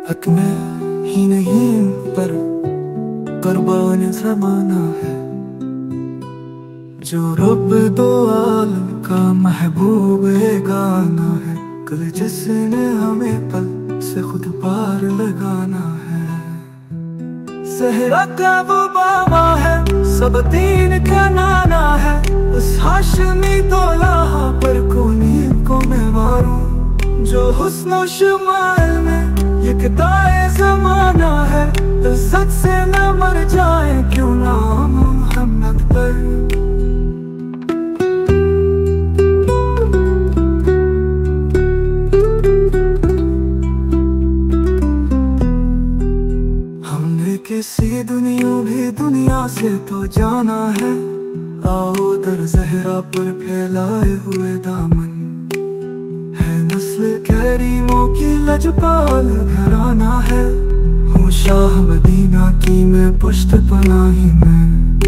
हक में ही नहीं पर कुर्बान जमाना है। जो रब दो आलम का महबूब गाना है। कल जिसने हमें पल से खुद पार लगाना है। सहरा का वो बाबा है, सब दीन का नाना है। उस हाशमी दौलाहा पर कोनी को मैं मारूं। जो हुस्न शुमाल में यकदाए ज़माना है। इज्जत से न मर जाए क्यों नाम मोहम्मद पर। हमने किसी दुनिया से तो जाना है। आओ दर ज़हरा पर फैलाए हुए दामन है। नस्ल करीमों की लजपाल घराना है। हूँ शाह मदीना की मैं पुश्त पनाही में।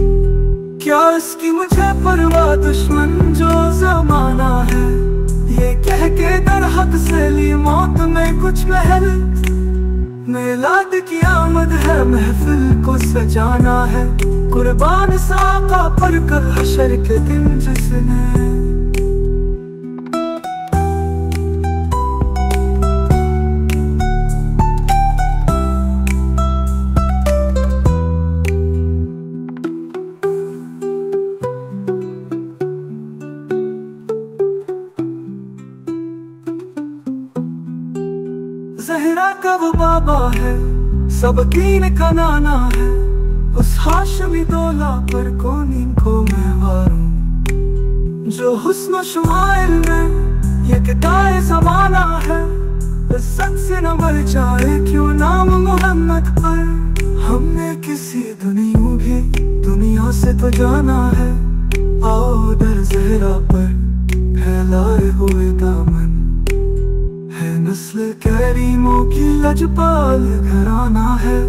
क्या इसकी मुझे परवाह दुश्मन जो जमाना है। ये कह के दर हक से ली मौत में कुछ महल। मिलाद की आमद है, महफिल को सजाना है। कुर्बान साका पर कल हशर के दिन जिसने। ज़हरा का वो बाबा है, सब दीन का नाना है। उस हाशमी दौला पर कोनी को मैं वारूं। जो हुस्न शुमाइल में यकदाए ज़माना है। इज्जत से न मर जाए क्यों नाम मोहम्मद पर। हमने किसी दुनिया से तो जाना है। आओ दर ज़हरा पर फैलाए हुए दामन है। नस्ल करीमों की लजपाल घराना है।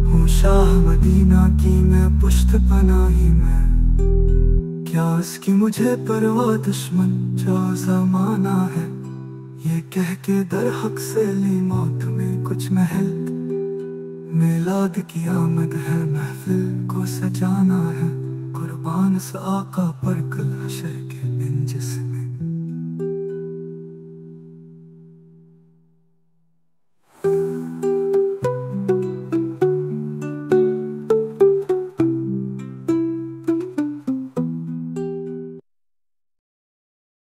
हूँ शाह मदीना की मैं पुश्त पनाही में। क्या इसकी मुझे परवाह दुश्मन जो जमाना है। ये कह के दर हक से ली मौत में कुछ महल। मिलाद की आमद है, महफिल को सजाना है। कुर्बान सा आका पर कल हशर के दिन जिसमें।